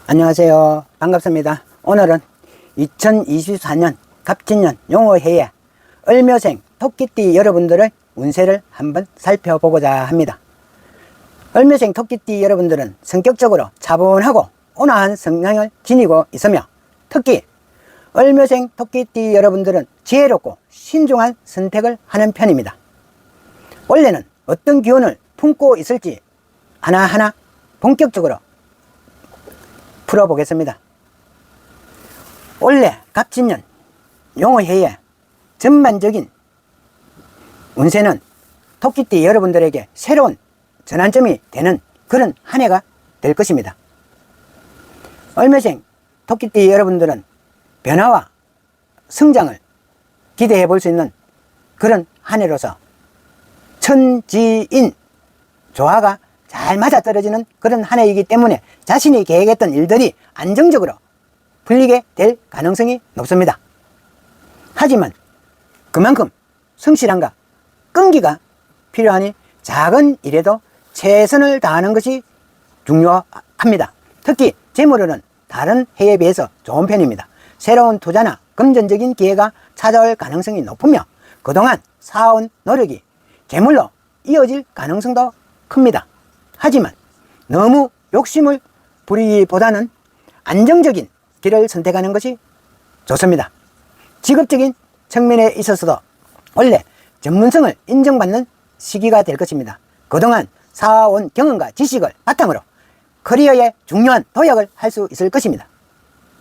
안녕하세요. 반갑습니다. 오늘은 2024년 갑진년 용어해에 을묘생 토끼띠 여러분들의 운세를 한번 살펴보고자 합니다. 을묘생 토끼띠 여러분들은 성격적으로 차분하고 온화한 성향을 지니고 있으며, 특히 을묘생 토끼띠 여러분들은 지혜롭고 신중한 선택을 하는 편입니다. 원래는 어떤 기운을 품고 있을지 하나하나 본격적으로 풀어보겠습니다. 올해 갑진년 용어해의 전반적인 운세는 토끼띠 여러분들에게 새로운 전환점이 되는 그런 한 해가 될 것입니다. 을묘생 토끼띠 여러분들은 변화와 성장을 기대해 볼 수 있는 그런 한 해로서 천지인 조화가 잘 맞아떨어지는 그런 한 해이기 때문에 자신이 계획했던 일들이 안정적으로 풀리게 될 가능성이 높습니다. 하지만 그만큼 성실함과 끈기가 필요하니 작은 일에도 최선을 다하는 것이 중요합니다. 특히 재물은 다른 해에 비해서 좋은 편입니다. 새로운 투자나 금전적인 기회가 찾아올 가능성이 높으며, 그동안 쌓아온 노력이 재물로 이어질 가능성도 큽니다. 하지만 너무 욕심을 부리기보다는 안정적인 길을 선택하는 것이 좋습니다. 직업적인 측면에 있어서도 원래 전문성을 인정받는 시기가 될 것입니다. 그동안 쌓아온 경험과 지식을 바탕으로 커리어에 중요한 도약을 할 수 있을 것입니다.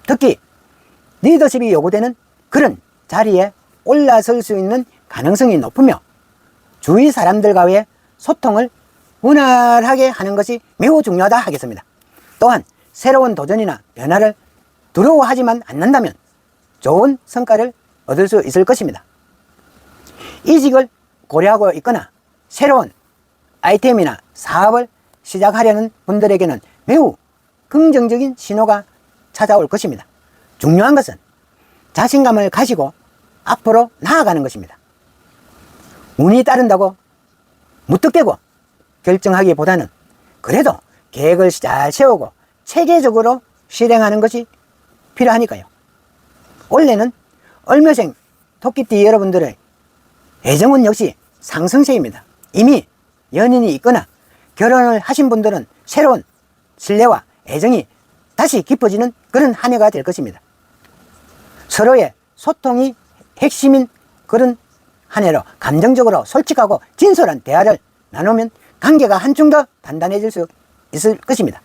특히 리더십이 요구되는 그런 자리에 올라설 수 있는 가능성이 높으며, 주위 사람들과의 소통을 원활하게 하는 것이 매우 중요하다 하겠습니다. 또한 새로운 도전이나 변화를 두려워하지만 않는다면 좋은 성과를 얻을 수 있을 것입니다. 이직을 고려하고 있거나 새로운 아이템이나 사업을 시작하려는 분들에게는 매우 긍정적인 신호가 찾아올 것입니다. 중요한 것은 자신감을 가지고 앞으로 나아가는 것입니다. 운이 따른다고 무턱대고 결정하기보다는 그래도 계획을 잘 세우고 체계적으로 실행하는 것이 필요하니까요. 올해는 을묘생 토끼띠 여러분들의 애정운 역시 상승세입니다. 이미 연인이 있거나 결혼을 하신 분들은 새로운 신뢰와 애정이 다시 깊어지는 그런 한 해가 될 것입니다. 서로의 소통이 핵심인 그런 한 해로 감정적으로 솔직하고 진솔한 대화를 나누면 관계가 한층 더 단단해질 수 있을 것입니다.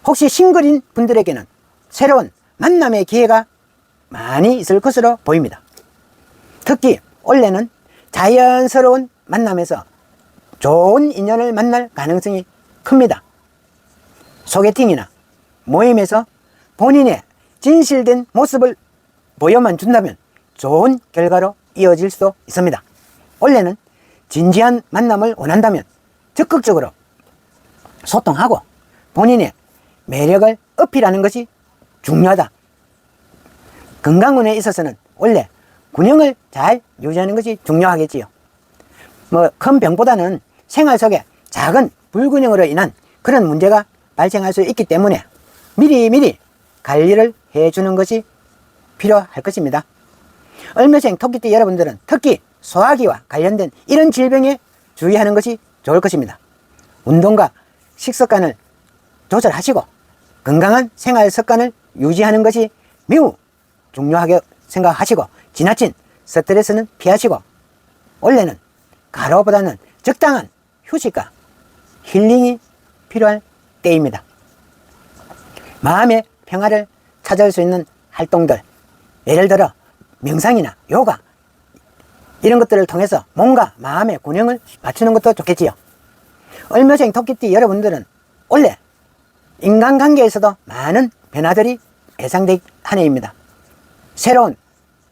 혹시 싱글인 분들에게는 새로운 만남의 기회가 많이 있을 것으로 보입니다. 특히 올해는 자연스러운 만남에서 좋은 인연을 만날 가능성이 큽니다. 소개팅이나 모임에서 본인의 진실된 모습을 보여만 준다면 좋은 결과로 이어질 수도 있습니다. 올해는 진지한 만남을 원한다면 적극적으로 소통하고 본인의 매력을 어필하는 것이 중요하다. 건강운에 있어서는 원래 균형을 잘 유지하는 것이 중요하겠지요. 큰 병보다는 생활 속에 작은 불균형으로 인한 그런 문제가 발생할 수 있기 때문에 미리미리 관리를 해주는 것이 필요할 것입니다. 을묘생 토끼띠 여러분들은 특히 소화기와 관련된 이런 질병에 주의하는 것이 좋을 것입니다. 운동과 식습관을 조절하시고 건강한 생활 습관을 유지하는 것이 매우 중요하게 생각하시고, 지나친 스트레스는 피하시고, 원래는 과로보다는 적당한 휴식과 힐링이 필요할 때입니다. 마음의 평화를 찾을 수 있는 활동들, 예를 들어 명상이나 요가 이런 것들을 통해서 몸과 마음의 균형을 맞추는 것도 좋겠지요. 을묘생 토끼띠 여러분들은 원래 인간관계에서도 많은 변화들이 예상될 한 해입니다. 새로운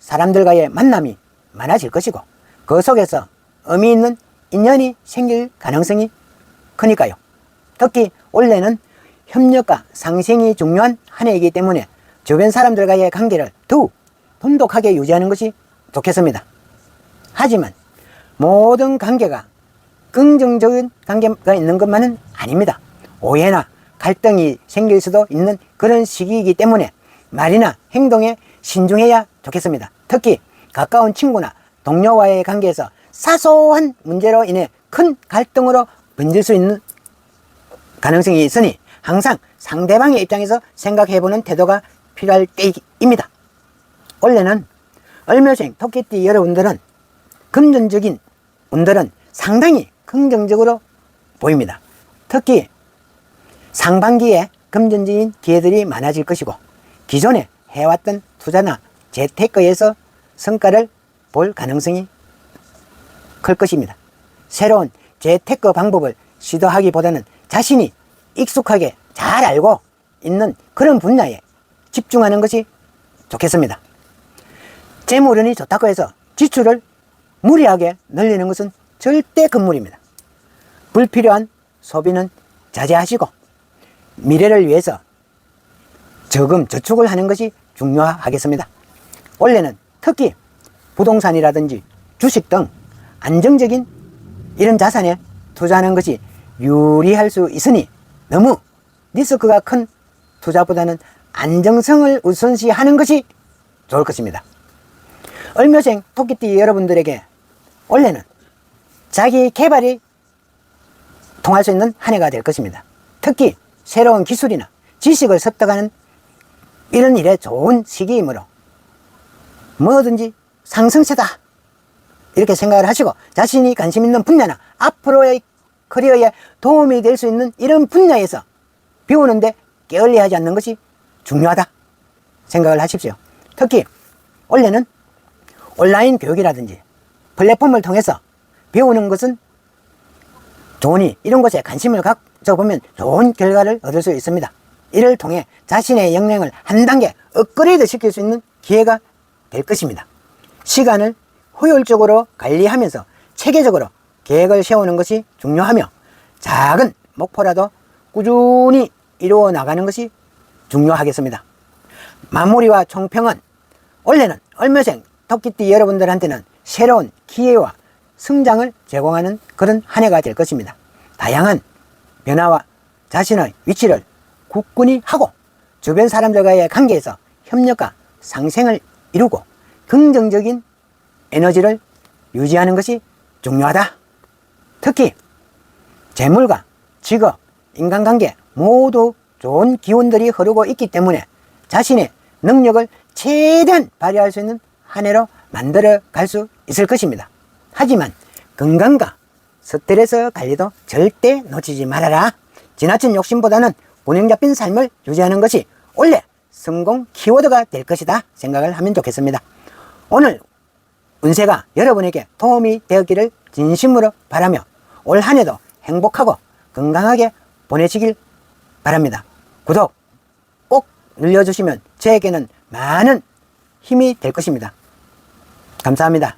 사람들과의 만남이 많아질 것이고, 그 속에서 의미 있는 인연이 생길 가능성이 크니까요. 특히 올해는 협력과 상생이 중요한 한 해이기 때문에 주변 사람들과의 관계를 더욱 돈독하게 유지하는 것이 좋겠습니다. 하지만 모든 관계가 긍정적인 관계가 있는 것만은 아닙니다. 오해나 갈등이 생길 수도 있는 그런 시기이기 때문에 말이나 행동에 신중해야 좋겠습니다. 특히 가까운 친구나 동료와의 관계에서 사소한 문제로 인해 큰 갈등으로 번질 수 있는 가능성이 있으니 항상 상대방의 입장에서 생각해보는 태도가 필요할 때입니다. 원래는 을묘생 토끼띠 여러분들은 금전적인 운들은 상당히 긍정적으로 보입니다. 특히 상반기에 금전적인 기회들이 많아질 것이고 기존에 해왔던 투자나 재테크에서 성과를 볼 가능성이 클 것입니다. 새로운 재테크 방법을 시도하기보다는 자신이 익숙하게 잘 알고 있는 그런 분야에 집중하는 것이 좋겠습니다. 재물운이 좋다고 해서 지출을 무리하게 늘리는 것은 절대 금물입니다. 불필요한 소비는 자제하시고 미래를 위해서 저금 저축을 하는 것이 중요하겠습니다. 원래는 특히 부동산이라든지 주식 등 안정적인 이런 자산에 투자하는 것이 유리할 수 있으니 너무 리스크가 큰 투자보다는 안정성을 우선시하는 것이 좋을 것입니다. 을묘생 토끼띠 여러분들에게 원래는 자기 개발이 통할 수 있는 한 해가 될 것입니다. 특히 새로운 기술이나 지식을 습득하는 이런 일에 좋은 시기이므로 뭐든지 상승세다 이렇게 생각을 하시고 자신이 관심 있는 분야나 앞으로의 커리어에 도움이 될 수 있는 이런 분야에서 배우는데 게을리하지 않는 것이 중요하다 생각을 하십시오. 특히 원래는 온라인 교육이라든지 플랫폼을 통해서 배우는 것은 좋으니 이런 것에 관심을 가져보면 좋은 결과를 얻을 수 있습니다. 이를 통해 자신의 역량을 한 단계 업그레이드 시킬 수 있는 기회가 될 것입니다. 시간을 효율적으로 관리하면서 체계적으로 계획을 세우는 것이 중요하며 작은 목표라도 꾸준히 이루어 나가는 것이 중요하겠습니다. 마무리와 총평은 원래는 을묘생 토끼띠 여러분들한테는 새로운 기회와 성장을 제공하는 그런 한 해가 될 것입니다. 다양한 변화와 자신의 위치를 굳건히 하고 주변 사람들과의 관계에서 협력과 상생을 이루고 긍정적인 에너지를 유지하는 것이 중요하다. 특히 재물과 직업, 인간관계 모두 좋은 기운들이 흐르고 있기 때문에 자신의 능력을 최대한 발휘할 수 있는 한 해로 만들어 갈 수 있을 것입니다. 하지만 건강과 스트레스 관리도 절대 놓치지 말아라. 지나친 욕심보다는 균형 잡힌 삶을 유지하는 것이 원래 성공 키워드가 될 것이다 생각을 하면 좋겠습니다. 오늘 운세가 여러분에게 도움이 되었기를 진심으로 바라며 올 한 해도 행복하고 건강하게 보내시길 바랍니다. 구독 꼭 눌러주시면 저에게는 많은 힘이 될 것입니다. 감사합니다.